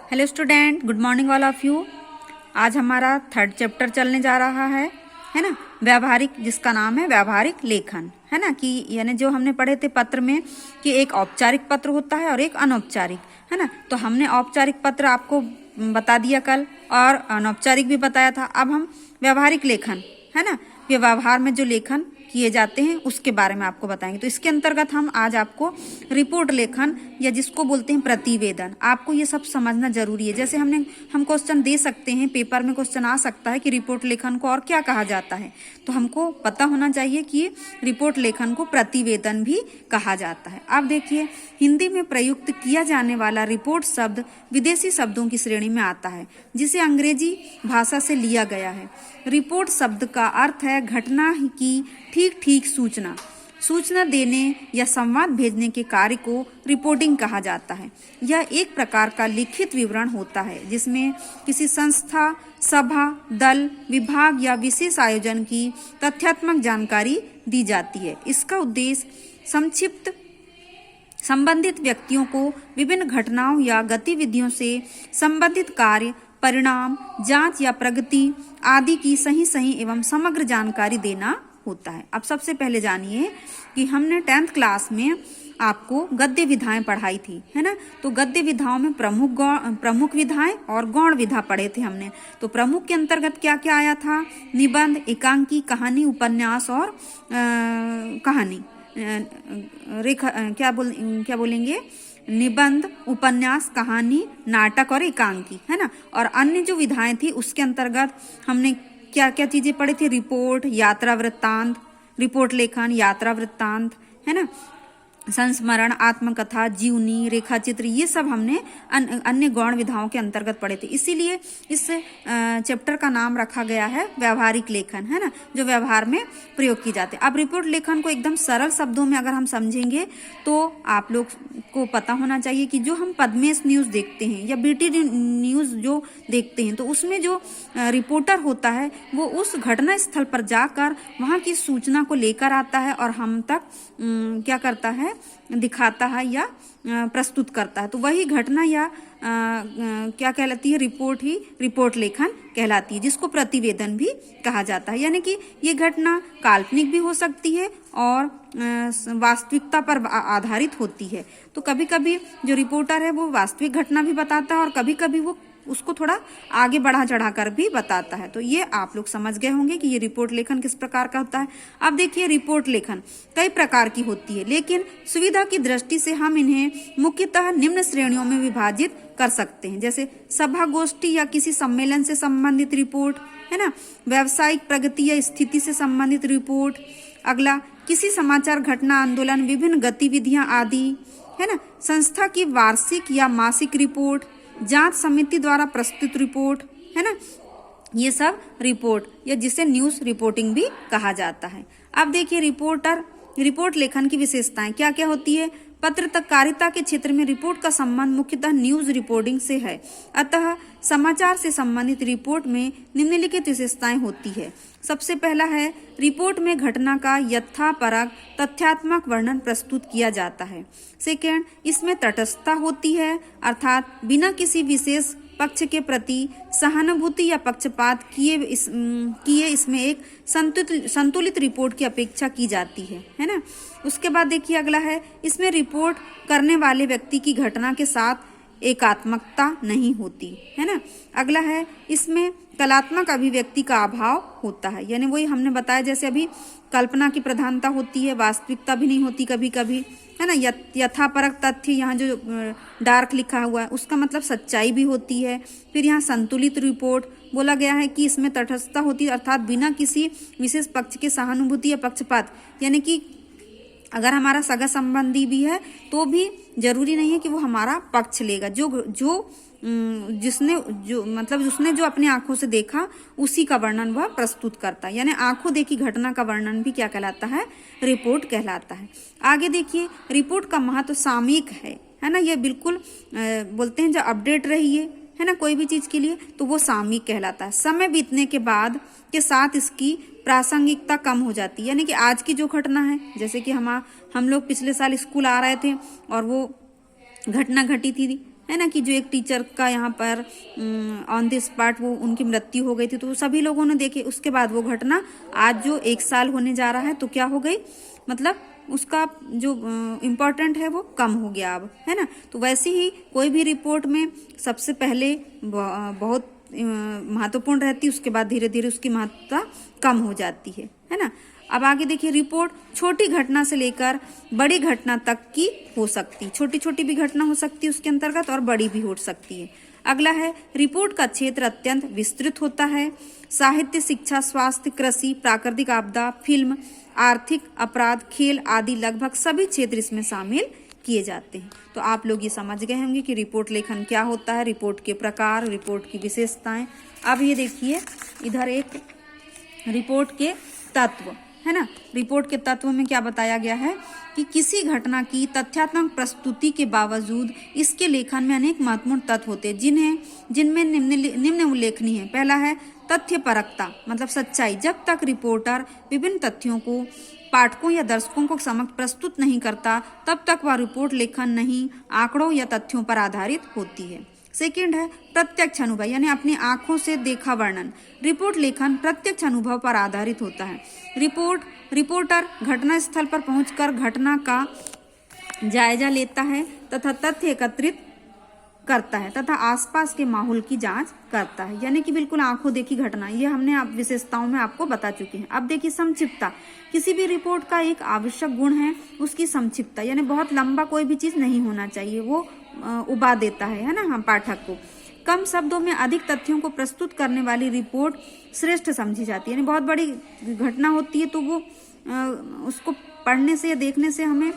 Hello student, good morning all of you. आज हमारा third chapter चलने जा रहा है ना, व्यावहारिक, जिसका नाम है व्यावहारिक लेखन, है ना। कि यानी जो हमने पढ़े थे पत्र में कि एक औपचारिक पत्र होता है और एक अनौपचारिक, है ना। तो हमने औपचारिक पत्र आपको बता दिया कल और अनौपचारिक भी बताया था। अब हम व्यावहारिक लेखन, है ना, ये व्यवहार में जो लेखन किए जाते हैं उसके बारे में आपको बताएंगे। तो इसके अंतर्गत हम आज आपको रिपोर्ट लेखन या जिसको बोलते हैं प्रतिवेदन, आपको ये सब समझना जरूरी है। जैसे हम क्वेश्चन दे सकते हैं, पेपर में क्वेश्चन आ सकता है कि रिपोर्ट लेखन को और क्या कहा जाता है, तो हमको पता होना चाहिए कि रिपोर्ट लेखन को प्रतिवेदन भी कहा जाता है। अब देखिए, हिंदी में प्रयुक्त किया जाने वाला रिपोर्ट शब्द विदेशी शब्दों की श्रेणी में आता है, जिसे अंग्रेजी भाषा से लिया गया है। रिपोर्ट शब्द का अर्थ है घटना की ठीक सूचना देने या संवाद भेजने के कार्य को रिपोर्टिंग कहा जाता है। यह एक प्रकार का लिखित विवरण होता है जिसमें किसी संस्था, सभा, दल, विभाग या विशेष आयोजन की तथ्यात्मक जानकारी दी जाती है। इसका उद्देश्य संबंधित व्यक्तियों को विभिन्न घटनाओं या गतिविधियों से संबंधित कार्य, परिणाम, जांच या प्रगति आदि की सही एवं समग्र जानकारी देना होता है। अब सबसे पहले जानिए कि हमने 10th क्लास में आपको गद्य विधाएं पढ़ाई थी, है ना। तो गद्य विधाओं में प्रमुख विधाएं और गौण विधा पढ़े थे हमने। तो प्रमुख के अंतर्गत क्या क्या आया था? निबंध, एकांकी, कहानी, उपन्यास और कहानी, रेखा, क्या बोलेंगे, निबंध, उपन्यास, कहानी, नाटक और एकांकी, है ना। और अन्य जो विधाएं थी उसके अंतर्गत हमने क्या क्या चीजें पढ़ी थी? रिपोर्ट, यात्रा वृत्तांत, रिपोर्ट लेखन, यात्रा वृत्तांत, है ना, संस्मरण, आत्मकथा, जीवनी, रेखा चित्र, ये सब हमने अन्य गौण विधाओं के अंतर्गत पढ़े थे। इसीलिए इस चैप्टर का नाम रखा गया है व्यावहारिक लेखन, है ना, जो व्यवहार में प्रयोग की जाते हैं। अब रिपोर्ट लेखन को एकदम सरल शब्दों में अगर हम समझेंगे तो आप लोग को पता होना चाहिए कि जो हम पद्मेश न्यूज देखते हैं या बीटी न्यूज जो देखते हैं, तो उसमें जो रिपोर्टर होता है वो उस घटना स्थल पर जाकर वहाँ की सूचना को लेकर आता है और हम तक क्या करता है, दिखाता है या प्रस्तुत करता है। तो वही घटना या क्या कहलाती है? रिपोर्ट लेखन कहलाती है, जिसको प्रतिवेदन भी कहा जाता है। यानी कि ये घटना काल्पनिक भी हो सकती है और वास्तविकता पर आधारित होती है। तो कभी कभी जो रिपोर्टर है वो वास्तविक घटना भी बताता है और कभी कभी वो उसको थोड़ा आगे बढ़ा चढ़ा कर भी बताता है। तो ये आप लोग समझ गए होंगे कि ये रिपोर्ट लेखन किस प्रकार का होता है। अब देखिए, रिपोर्ट लेखन कई प्रकार की होती है, लेकिन सुविधा की दृष्टि से हम इन्हें मुख्यतः निम्न श्रेणियों में विभाजित कर सकते हैं। जैसे सभा, गोष्ठी या किसी सम्मेलन से संबंधित रिपोर्ट, है ना, व्यावसायिक प्रगति या स्थिति से संबंधित रिपोर्ट। अगला, किसी समाचार, घटना, आंदोलन, विभिन्न गतिविधियां आदि, है ना, संस्था की वार्षिक या मासिक रिपोर्ट, जांच समिति द्वारा प्रस्तुत रिपोर्ट, है ना, ये सब रिपोर्ट या जिसे न्यूज रिपोर्टिंग भी कहा जाता है। अब देखिए, रिपोर्ट लेखन की विशेषताएं क्या क्या होती है? पत्रकारिता के क्षेत्र में रिपोर्ट का संबंध मुख्यतः न्यूज रिपोर्टिंग से है, अतः समाचार से संबंधित रिपोर्ट में निम्नलिखित विशेषताएं होती है। सबसे पहला है, रिपोर्ट में घटना का यथापरक तथ्यात्मक वर्णन प्रस्तुत किया जाता है। सेकेंड, इसमें तटस्थता होती है, अर्थात बिना किसी विशेष पक्ष के प्रति सहानुभूति या पक्षपात किए इसमें एक संतुलित रिपोर्ट की अपेक्षा की जाती है ना। उसके बाद देखिए, अगला है, इसमें रिपोर्ट करने वाले व्यक्ति की घटना के साथ एकात्मकता नहीं होती, है ना। अगला है, इसमें कलात्मक अभिव्यक्ति का अभाव होता है, यानी वही हमने बताया, जैसे अभी कल्पना की प्रधानता होती है, वास्तविकता भी नहीं होती कभी कभी, है ना। यथापरक तथ्य, यहाँ जो डार्क लिखा हुआ है उसका मतलब सच्चाई भी होती है। फिर यहाँ संतुलित रिपोर्ट बोला गया है कि इसमें तटस्थता होती है, अर्थात बिना किसी विशेष पक्ष के सहानुभूति या पक्षपात, यानी कि अगर हमारा सगा संबंधी भी है तो भी जरूरी नहीं है कि वो हमारा पक्ष लेगा। जिसने जो अपनी आंखों से देखा उसी का वर्णन वह प्रस्तुत करता है, यानी आंखों देखी घटना का वर्णन भी क्या कहलाता है? रिपोर्ट कहलाता है। आगे देखिए, रिपोर्ट का महत्व सामयिक है ना। ये बिल्कुल बोलते हैं जब अपडेट रहिए, है ना, कोई भी चीज के लिए, तो वो सामयिक कहलाता है। समय बीतने के बाद के साथ इसकी प्रासंगिकता कम हो जाती है, यानी कि आज की जो घटना है, जैसे कि हम लोग पिछले साल स्कूल आ रहे थे और वो घटना घटी थी, है ना, कि जो एक टीचर का यहाँ पर ऑन द स्पॉट वो उनकी मृत्यु हो गई थी, तो सभी लोगों ने देखे। उसके बाद वो घटना आज जो 1 साल होने जा रहा है तो क्या हो गई, मतलब उसका जो इम्पोर्टेंट है वो कम हो गया अब, है ना। तो वैसे ही कोई भी रिपोर्ट में सबसे पहले बहुत महत्वपूर्ण रहती है, उसके बाद धीरे धीरे उसकी महत्वता कम हो जाती है ना। अब आगे देखिए, रिपोर्ट छोटी घटना से लेकर बड़ी घटना तक की हो सकती, छोटी छोटी भी घटना हो सकती है उसके अंतर्गत और बड़ी भी हो सकती है। अगला है, रिपोर्ट का क्षेत्र अत्यंत विस्तृत होता है। साहित्य, शिक्षा, स्वास्थ्य, कृषि, प्राकृतिक आपदा, फिल्म, आर्थिक अपराध, खेल आदि लगभग सभी क्षेत्र इसमें शामिल किए जाते हैं। तो आप लोग ये समझ गए होंगे कि रिपोर्ट लेखन क्या होता है, रिपोर्ट के प्रकार, रिपोर्ट की विशेषताएं। अब ये देखिए, इधर एक रिपोर्ट के तत्व है ना। रिपोर्ट के तत्व में क्या बताया गया है कि किसी घटना की तथ्यात्मक प्रस्तुति के बावजूद इसके लेखन में अनेक महत्वपूर्ण तत्व होते हैं, जिनमें निम्न उल्लेखनीय है। पहला है तथ्यपरकता, मतलब सच्चाई। जब तक रिपोर्टर विभिन्न तथ्यों को पाठकों या दर्शकों को समक्ष प्रस्तुत नहीं करता, तब तक वह रिपोर्ट लेखन नहीं, आंकड़ों या तथ्यों पर आधारित होती है। सेकंड है प्रत्यक्ष अनुभव, यानी अपनी आंखों से देखा वर्णन। रिपोर्ट लेखन प्रत्यक्ष अनुभव पर आधारित होता है। रिपोर्टर घटना स्थल पर पहुंचकर घटना का जायजा लेता है तथा तथ्य एकत्रित करता है तथा आसपास के माहौल की जांच करता है, यानी कि बिल्कुल आंखों देखी घटना। ये हमने आप विशेषताओं में आपको बता चुके हैं। अब देखिए संक्षिप्तता, किसी भी रिपोर्ट का एक आवश्यक गुण है उसकी संक्षिप्तता, यानी बहुत लंबा कोई भी चीज नहीं होना चाहिए, वो उबा देता है ना हम पाठक को। कम शब्दों में अधिक तथ्यों को प्रस्तुत करने वाली रिपोर्ट श्रेष्ठ समझी जाती है। यानी बहुत बड़ी घटना होती है तो वो उसको पढ़ने से या देखने से हमें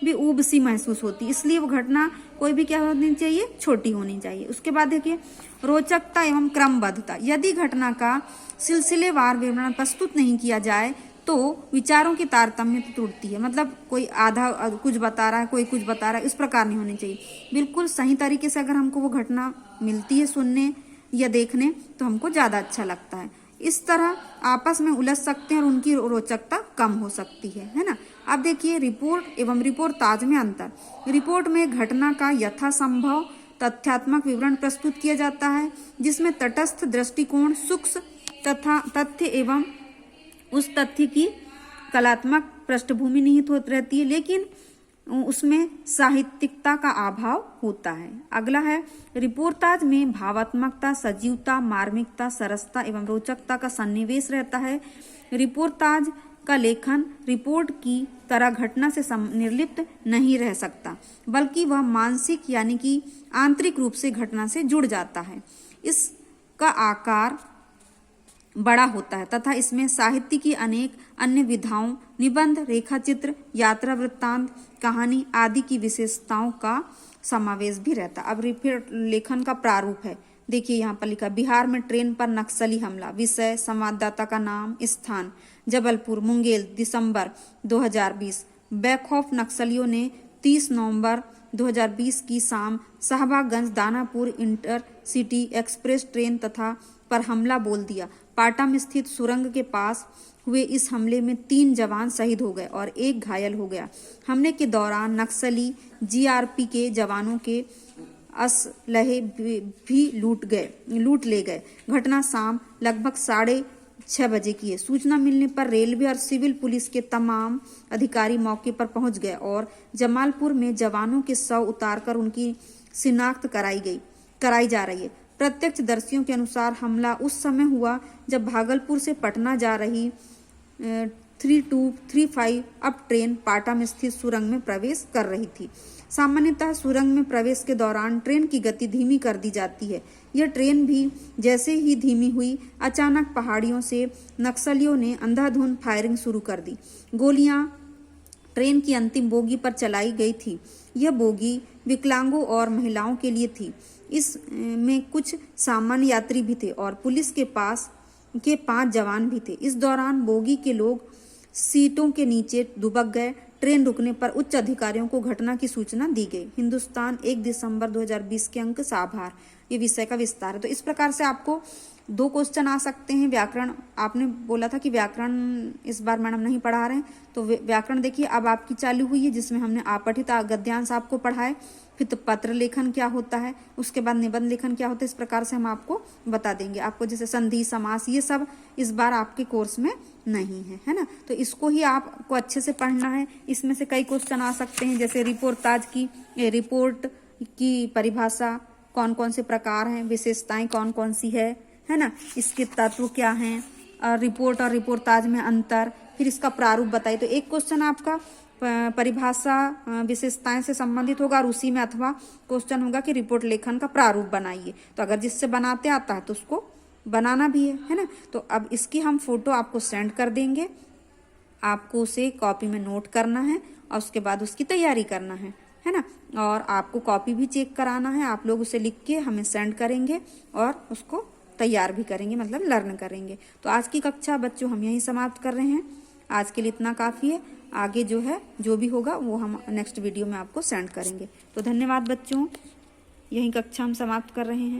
भी ऊब सी महसूस होती है, इसलिए वो घटना कोई भी क्या होनी चाहिए, छोटी होनी चाहिए। उसके बाद देखिए रोचकता एवं क्रमबद्धता, यदि घटना का सिलसिलेवार विवरण प्रस्तुत नहीं किया जाए तो विचारों की तारतम्य टूटती है। मतलब कोई आधा कुछ बता रहा है, कोई कुछ बता रहा है, इस प्रकार नहीं होनी चाहिए। बिल्कुल सही तरीके से अगर हमको वो घटना मिलती है सुनने या देखने तो हमको ज्यादा अच्छा लगता है। इस तरह आपस में उलझ सकते हैं और उनकी रोचकता कम हो सकती है ना। अब देखिए रिपोर्ट एवं रिपोर्टाज में अंतर। रिपोर्ट में घटना का यथासंभव तथ्यात्मक विवरण प्रस्तुत किया जाता है, जिसमें तटस्थ दृष्टिकोण, सूक्ष्म तथा तथ्य एवं उस तथ्य की कलात्मक पृष्ठभूमि निहित होती रहती है, लेकिन उसमें साहित्यिकता का अभाव होता है। अगला है रिपोर्टाज में भावात्मकता, सजीवता, मार्मिकता, सरसता एवं रोचकता का सन्निवेश रहता है। रिपोर्टाज का लेखन रिपोर्ट की तरह घटना से निर्लिप्त नहीं रह सकता, बल्कि वह मानसिक यानी कि आंतरिक रूप से घटना से जुड़ जाता है। इसका आकार बड़ा होता है तथा इसमें साहित्य की अनेक अन्य विधाओं, निबंध, रेखाचित्र, यात्रा वृत्तांत, कहानी आदि की विशेषताओं का समावेश भी रहता है। अब रिपोर्ट लेखन का प्रारूप है, देखिए यहाँ पर लिखा, बिहार में ट्रेन पर नक्सली हमला। विषय संवाददाता का नाम, स्थान जबलपुर, मुंगेर, दिसंबर 2020। बैकऑफ नक्सलियों ने 30 नवंबर 2020 की शाम शाहबागगंज दानापुर इंटरसिटी एक्सप्रेस ट्रेन तथा पर हमला बोल दिया। पाटा में स्थित सुरंग के पास हुए इस हमले में 3 जवान शहीद हो गए और 1 घायल हो गया। हमले के दौरान नक्सली जीआरपी के जवानों के असलहे भी लूट ले गए। घटना शाम लगभग 6:30 बजे की है। सूचना मिलने पर रेलवे और सिविल पुलिस के तमाम अधिकारी मौके पर पहुंच गए और जमालपुर में जवानों के शव उतारकर उनकी शिनाख्त कराई जा रही है। प्रत्यक्षदर्शियों के अनुसार हमला उस समय हुआ जब भागलपुर से पटना जा रही 3235 अब ट्रेन पाटा में स्थित सुरंग में प्रवेश कर रही थी। सामान्यतः सुरंग में प्रवेश के दौरान ट्रेन की गति धीमी कर दी जाती है। यह ट्रेन भी जैसे ही धीमी हुई, अचानक पहाड़ियों से नक्सलियों ने अंधाधुंध फायरिंग शुरू कर दी। गोलियां ट्रेन की अंतिम बोगी पर चलाई गई थी। यह बोगी विकलांगों और महिलाओं के लिए थी। इसमें कुछ सामान्य यात्री भी थे और पुलिस के 5 जवान भी थे। इस दौरान बोगी के लोग सीटों के नीचे दुबक गए। ट्रेन रुकने पर उच्च अधिकारियों को घटना की सूचना दी गई। हिंदुस्तान 1 दिसंबर 2020 के अंक साभार। ये विषय का विस्तार है। तो इस प्रकार से आपको 2 क्वेश्चन आ सकते हैं। व्याकरण आपने बोला था कि व्याकरण इस बार मैडम नहीं पढ़ा रहे हैं, तो व्याकरण देखिए अब आपकी चालू हुई है, जिसमें हमने आपठित गद्यांश आपको पढ़ाए, फिर तो पत्र लेखन क्या होता है, उसके बाद निबंध लेखन क्या होता है, इस प्रकार से हम आपको बता देंगे। आपको जैसे संधि समास ये सब इस बार आपके कोर्स में नहीं है ना, तो इसको ही आपको अच्छे से पढ़ना है। इसमें से कई क्वेश्चन आ सकते हैं, जैसे रिपोर्ट की परिभाषा, कौन कौन से प्रकार हैं, विशेषताएं कौन कौन सी है ना, इसके तत्व क्या हैं, रिपोर्ट और रिपोर्टाज में अंतर, फिर इसका प्रारूप बताइए। तो एक क्वेश्चन आपका परिभाषा विशेषताएं से संबंधित होगा और उसी में अथवा क्वेश्चन होगा कि रिपोर्ट लेखन का प्रारूप बनाइए। तो अगर जिससे बनाते आता है तो उसको बनाना भी है ना। तो अब इसकी हम फोटो आपको सेंड कर देंगे, आपको उसे कॉपी में नोट करना है और उसके बाद उसकी तैयारी करना है ना। और आपको कॉपी भी चेक कराना है, आप लोग उसे लिख के हमें सेंड करेंगे और उसको तैयार भी करेंगे, मतलब लर्न करेंगे। तो आज की कक्षा बच्चों हम यहीं समाप्त कर रहे हैं। आज के लिए इतना काफ़ी है, आगे जो भी होगा वो हम नेक्स्ट वीडियो में आपको सेंड करेंगे। तो धन्यवाद बच्चों, यहीं कक्षा हम समाप्त कर रहे हैं।